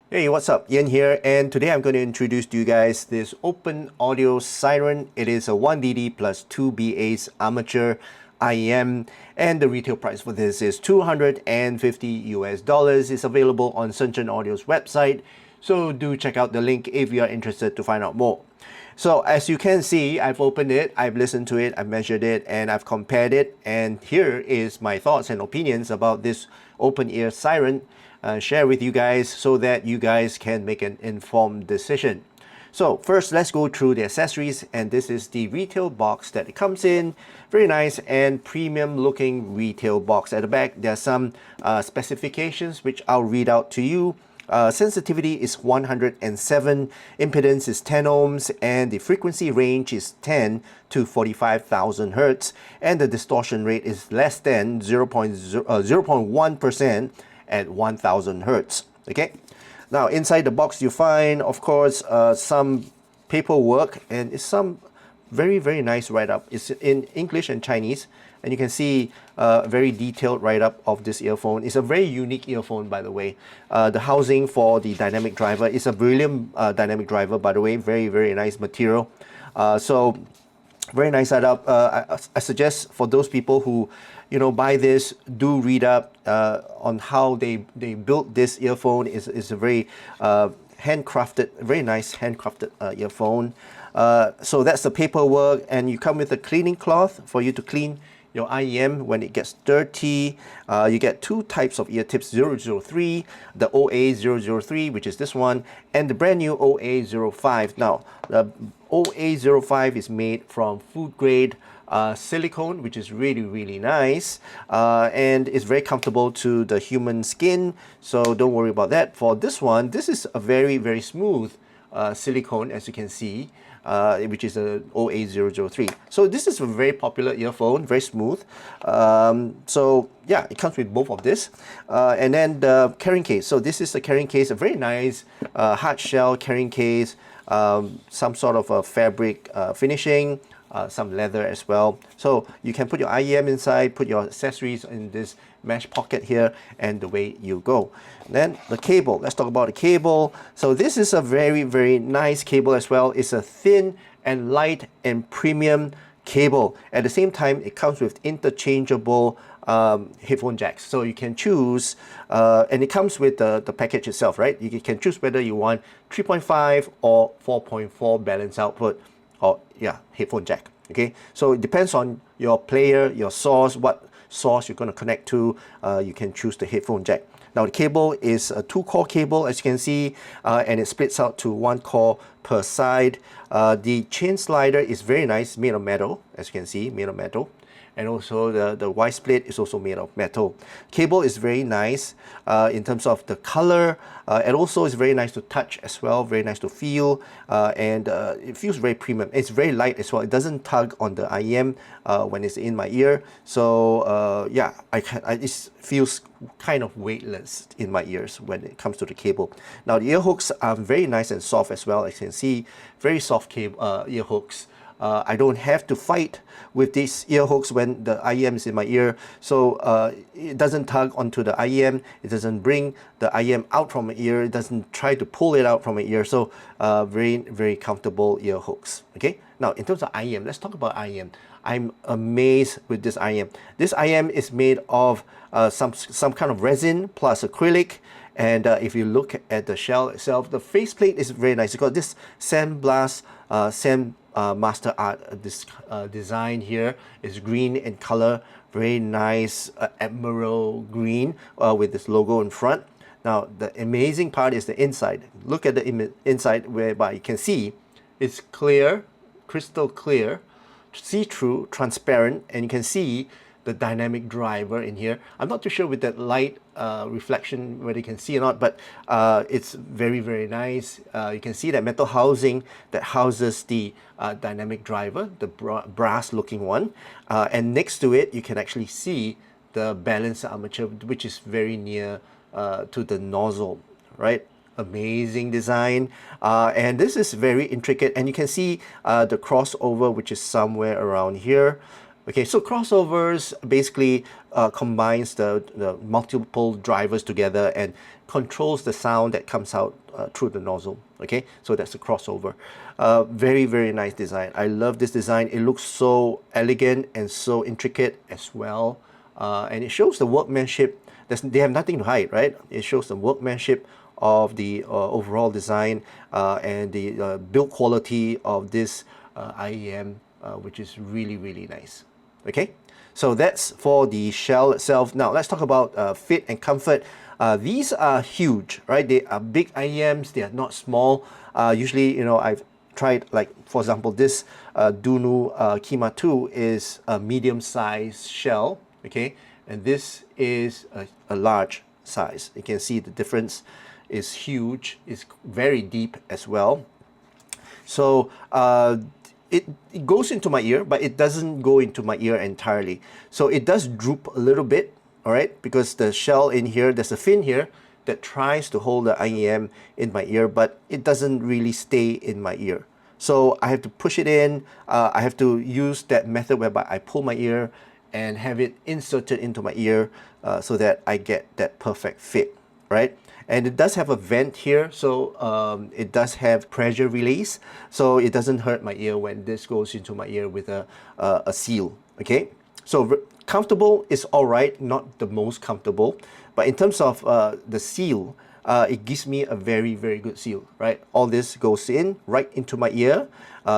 Hey, what's up? Ian here, and today I'm going to introduce to you guys this Open Audio Siren. It is a 1DD plus 2BA's amateur IEM, and the retail price for this is $250 US. It's available on Shenzhen Audio's website, so do check out the link if you are interested to find out more. So as you can see, I've opened it, I've listened to it, I've measured it, and I've compared it, and here is my thoughts and opinions about this open ear siren. Share with you guys so that you guys can make an informed decision. So first, let's go through the accessories, and this is the retail box that it comes in. Very nice and premium looking retail box. At the back, there are some specifications which I'll read out to you. Sensitivity is 107, impedance is 10 ohms, and the frequency range is 10 to 45,000 hertz, and the distortion rate is less than 0.1% at 1000 hertz. Okay, now inside the box you find, of course, some paperwork, and it's some very nice write-up. It's in English and Chinese, and you can see a very detailed write-up of this earphone. It's a very unique earphone, by the way. The housing for the dynamic driver is a brilliant dynamic driver, by the way. Very nice material. So very nice setup. I suggest for those people who buy this, do read up on how they built this earphone. Is a very handcrafted, very nice handcrafted earphone. So that's the paperwork, and you come with a cleaning cloth for you to clean your IEM when it gets dirty. You get two types of ear tips, 003, the OA003, which is this one, and the brand new OA05. Now, the OA05 is made from food grade silicone, which is really nice, and it's very comfortable to the human skin, so don't worry about that. For this one, this is a very smooth silicone, as you can see, which is a OA003. So this is a very popular earphone, very smooth. So yeah, it comes with both of this. And then the carrying case. So this is the carrying case, a very nice hard shell carrying case, some sort of a fabric finishing, some leather as well. So you can put your IEM inside, put your accessories in this mesh pocket here, and away you go. Then the cable, let's talk about the cable. So this is a very nice cable as well. It's a thin and light and premium cable. At the same time, it comes with interchangeable headphone jacks, so you can choose, and it comes with the package itself, right? You can choose whether you want 3.5 or 4.4 balance output, or yeah, headphone jack. Okay, so it depends on your player, your source, what source you're going to connect to. You can choose the headphone jack. Now the cable is a 2-core cable, as you can see, and it splits out to 1 core per side. The chain slider is very nice, made of metal, as you can see, made of metal. And also the Y split is also made of metal. Cable is very nice in terms of the color, and also it's very nice to touch as well, very nice to feel, and it feels very premium. It's very light as well. It doesn't tug on the IEM when it's in my ear. So yeah, it feels kind of weightless in my ears when it comes to the cable. Now the ear hooks are very nice and soft as well. As you can see, very soft cable ear hooks. I don't have to fight with these ear hooks when the IEM is in my ear, so it doesn't tug onto the IEM, it doesn't bring the IEM out from my ear, it doesn't try to pull it out from my ear. So very comfortable ear hooks. Okay, now in terms of IEM, let's talk about IEM. I'm amazed with this IEM. This IEM is made of some kind of resin plus acrylic. And if you look at the shell itself, the faceplate is very nice. It's got this sandblast, master art design here. Is green in color, very nice emerald green with this logo in front. Now the amazing part is the inside. Look at the inside, whereby you can see it's clear, crystal clear, see-through, transparent, and you can see the dynamic driver in here. I'm not too sure with that light reflection whether you can see or not, but it's very nice. You can see that metal housing that houses the dynamic driver, the brass looking one, and next to it you can actually see the balance armature, which is very near to the nozzle, right? Amazing design, and this is very intricate, and you can see the crossover, which is somewhere around here. Okay, so crossovers basically combines the multiple drivers together and controls the sound that comes out through the nozzle. Okay, so that's a crossover. Very, very nice design. I love this design. It looks so elegant and so intricate as well. And it shows the workmanship. They have nothing to hide, right? It shows the workmanship of the overall design and the build quality of this IEM, which is really, really nice. Okay, so that's for the shell itself. Now let's talk about fit and comfort. These are huge, right? They are big IEMs. They are not small. Usually, you know, I've tried, like for example, this Dunu Kima 2 is a medium-sized shell. Okay, and this is a large size. You can see the difference is huge. It's very deep as well. So it goes into my ear, but it doesn't go into my ear entirely. So it does droop a little bit, all right, because the shell in here, there's a fin here that tries to hold the IEM in my ear, but it doesn't really stay in my ear. So I have to push it in. I have to use that method whereby I pull my ear and have it inserted into my ear so that I get that perfect fit, right? And it does have a vent here, so it does have pressure release, so it doesn't hurt my ear when this goes into my ear with a seal, okay? So comfortable is all right, not the most comfortable, but in terms of the seal, it gives me a very, very good seal, right? All this goes in, right into my ear,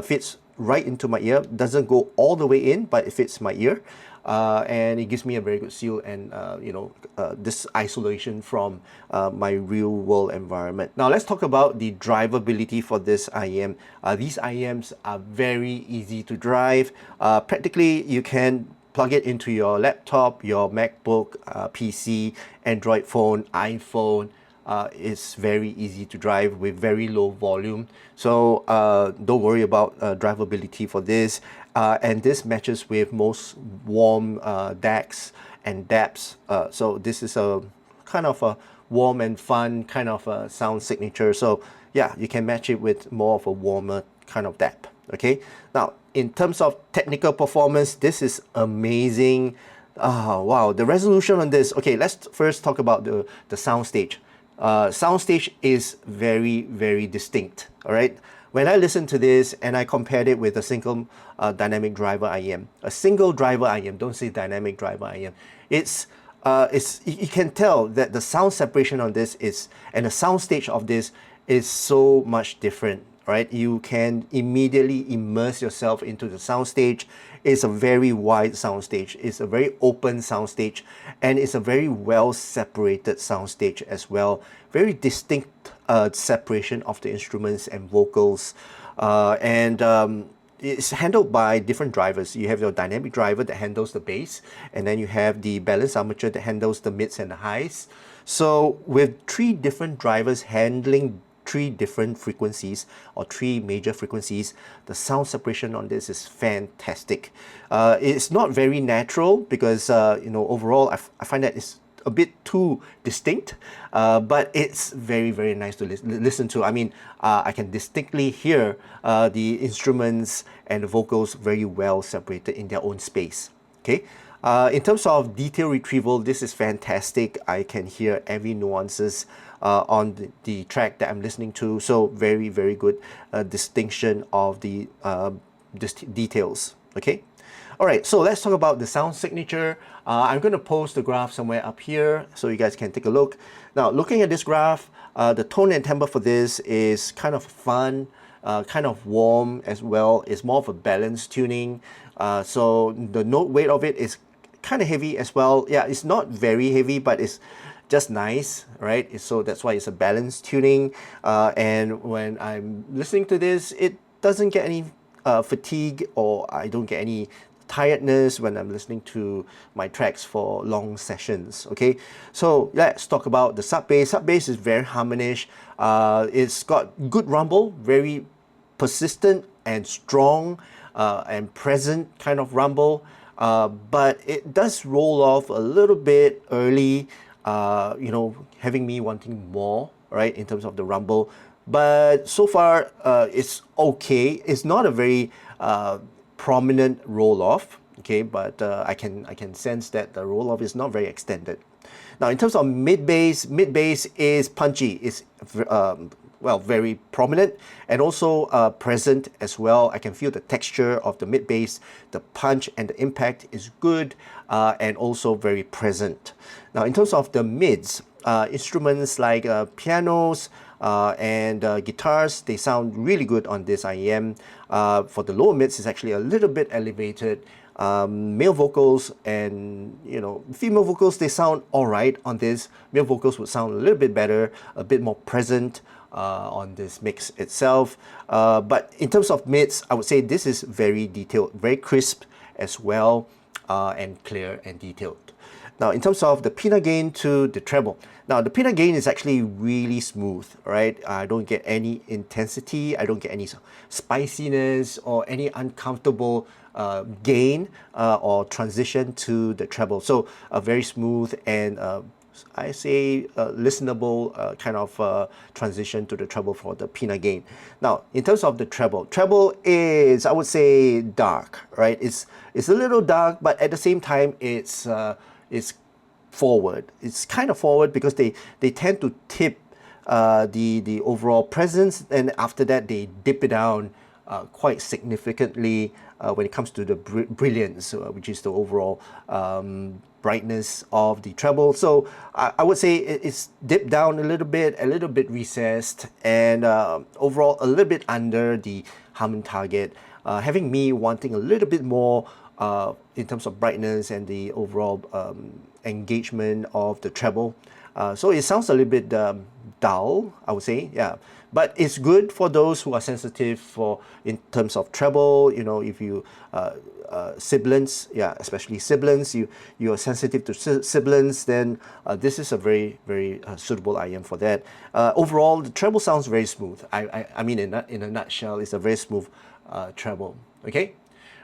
fits right into my ear, doesn't go all the way in, but it fits my ear. And it gives me a very good seal and you know, this isolation from my real world environment. Now let's talk about the drivability for this IEM. These IEMs are very easy to drive. Practically you can plug it into your laptop, your MacBook, PC, Android phone, iPhone. It's very easy to drive with very low volume, so don't worry about drivability for this. And this matches with most warm DACs and DAPs, so this is a kind of a warm and fun kind of a sound signature. So yeah, you can match it with more of a warmer kind of DAP. Okay, now in terms of technical performance, this is amazing. Wow, the resolution on this. Okay, let's first talk about the sound stage. Soundstage is very, very distinct, all right? When I listened to this and I compared it with a single dynamic driver IEM, a single driver IEM, don't say dynamic driver IEM, you can tell that the sound separation on this is, and the soundstage of this is so much different, right? You can immediately immerse yourself into the soundstage. It's a very wide soundstage. It's a very open soundstage, and it's a very well separated soundstage as well. Very distinct separation of the instruments and vocals, and it's handled by different drivers. You have your dynamic driver that handles the bass, and then you have the balance armature that handles the mids and the highs. So with three different drivers handling three different frequencies or three major frequencies, the sound separation on this is fantastic. It's not very natural because you know, overall I find that it's a bit too distinct, but it's very, very nice to listen to. I mean, I can distinctly hear the instruments and the vocals very well separated in their own space. Okay. In terms of detail retrieval, this is fantastic. I can hear every nuances on the track that I'm listening to. So very, very good distinction of the details. Okay. All right, so let's talk about the sound signature. I'm going to post the graph somewhere up here so you guys can take a look. Now, looking at this graph, the tone and timbre for this is kind of fun, kind of warm as well. It's more of a balanced tuning. So the note weight of it is kind of heavy as well. Yeah, it's not very heavy, but it's just nice, right? So that's why it's a balanced tuning. And when I'm listening to this, it doesn't get any fatigue, or I don't get any tiredness when I'm listening to my tracks for long sessions. Okay, so let's talk about the sub bass. Sub bass is very harmonious. It's got good rumble, very persistent and strong and present kind of rumble, but it does roll off a little bit early, you know, having me wanting more, right, in terms of the rumble. But so far it's okay. It's not a very prominent roll off. okay, but I can sense that the roll-off is not very extended. Now, in terms of mid bass is punchy, is well, very prominent, and also present as well. I can feel the texture of the mid bass, the punch and the impact is good, and also very present. Now, in terms of the mids, instruments like pianos and guitars, they sound really good on this IEM. For the lower mids, it's actually a little bit elevated. Male vocals and female vocals, they sound all right on this. Male vocals would sound a little bit better, a bit more present on this mix itself. But in terms of mids, I would say this is very detailed, very crisp as well, and clear and detailed. Now, in terms of the peanut gain to the treble, now the peanut gain is actually really smooth, right? I don't get any intensity, I don't get any spiciness or any uncomfortable gain or transition to the treble. So very smooth and I say listenable kind of transition to the treble for the peanut gain. Now, in terms of the treble is, I would say, dark, right? It's a little dark, but at the same time, it's forward. It's kind of forward because they tend to tip the overall presence, and after that they dip it down quite significantly when it comes to the brilliance, which is the overall brightness of the treble. So I would say it's dipped down a little bit recessed, and overall a little bit under the Harman target, having me wanting a little bit more in terms of brightness and the overall engagement of the treble. So it sounds a little bit dull, I would say, yeah. But it's good for those who are sensitive in terms of treble. If you sibilants, yeah, especially sibilants, you are sensitive to sibilants, then this is a very, very suitable IM for that. Overall, the treble sounds very smooth. I mean, in a nutshell, it's a very smooth treble. Okay.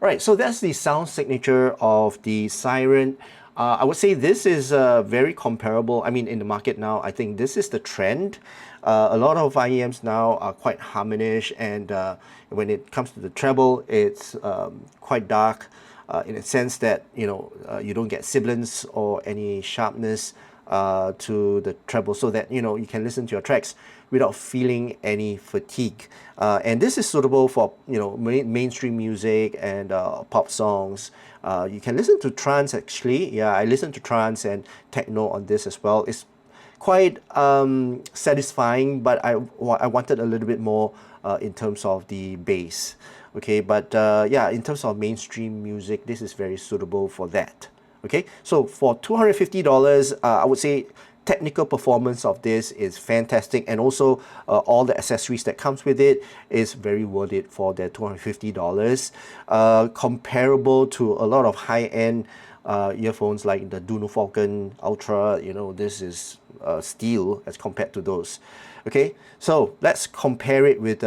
All right, so that's the sound signature of the SIREN. I would say this is very comparable. I mean, in the market now, I think this is the trend. A lot of IEMs now are quite harmonish, and when it comes to the treble, it's quite dark in a sense that you don't get sibilance or any sharpness to the treble, so that you can listen to your tracks without feeling any fatigue. And this is suitable for mainstream music and pop songs. You can listen to trance actually. Yeah, I listen to trance and techno on this as well. It's quite satisfying, but I wanted a little bit more in terms of the bass. Okay, but yeah, in terms of mainstream music, this is very suitable for that. Okay, so for $250, I would say technical performance of this is fantastic, and also all the accessories that comes with it is very worth it for their $250. Comparable to a lot of high-end earphones like the Dunu Falcon Ultra. This is steel as compared to those. Okay, so let's compare it with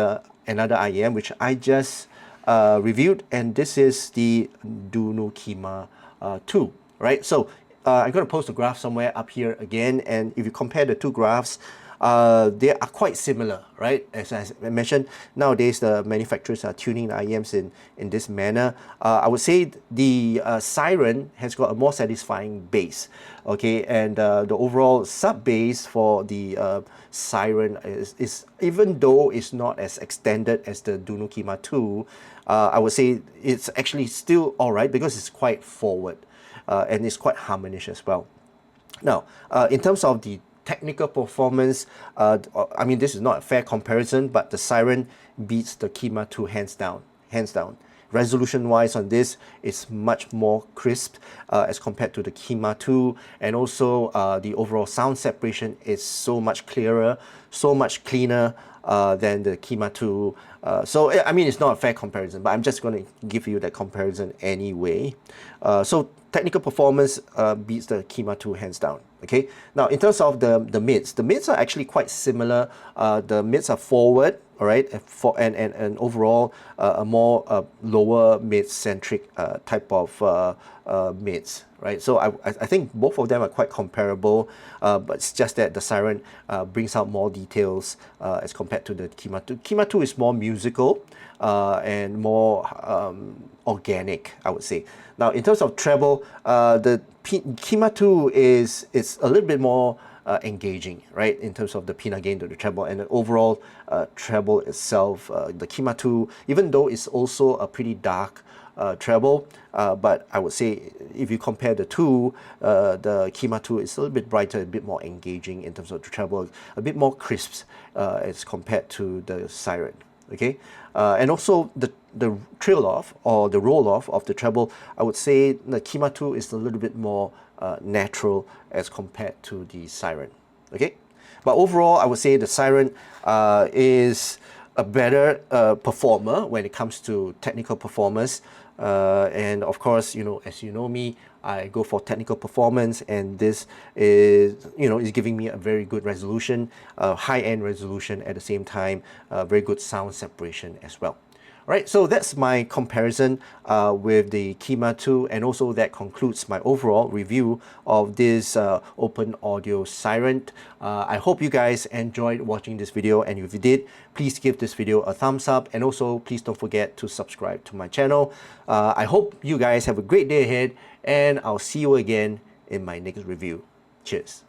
another IEM which I just reviewed, and this is the Dunu Kima 2, right? So I'm going to post a graph somewhere up here again, and if you compare the two graphs, they are quite similar, right? As I mentioned, nowadays the manufacturers are tuning the IEMs in this manner. I would say the SIREN has got a more satisfying bass, okay, and the overall sub bass for the SIREN is, even though it's not as extended as the Dunu Kima 2, I would say it's actually still alright because it's quite forward. And it's quite harmonious as well. Now, in terms of the technical performance, I mean, this is not a fair comparison, but the SIREN beats the Kima 2 hands down. Resolution-wise on this, it's much more crisp as compared to the Kima 2, and also the overall sound separation is so much clearer, so much cleaner than the Kima 2. So, I mean, it's not a fair comparison, but I'm just going to give you that comparison anyway. So, technical performance beats the Kima 2 hands down. Okay, now in terms of the mids are actually quite similar. The mids are forward, all right, and overall a more lower mid-centric type of mids, right? So I think both of them are quite comparable, but it's just that the Siren brings out more details as compared to the Kima 2. Kima 2 is more musical and more organic, I would say. Now, in terms of treble, the Kima 2 is a little bit more engaging, right, in terms of the pinna gain to the treble and the overall treble itself. The Kima 2, even though it's also a pretty dark treble, but I would say if you compare the two, the Kima 2 is a little bit brighter, a bit more engaging in terms of the treble, a bit more crisp as compared to the Siren. Okay, and also the trail off or the roll off of the treble, I would say the Kima 2 is a little bit more natural as compared to the Siren. Okay, but overall I would say the Siren is a better performer when it comes to technical performance, and of course, you know, as you know me, I go for technical performance, and this is, you know, is giving me a very good resolution, high-end resolution at the same time, very good sound separation as well. All right, so that's my comparison with the Kima 2, and also that concludes my overall review of this Open Audio Siren. I hope you guys enjoyed watching this video, and if you did, please give this video a thumbs up, and also please don't forget to subscribe to my channel. I hope you guys have a great day ahead, and I'll see you again in my next review. Cheers.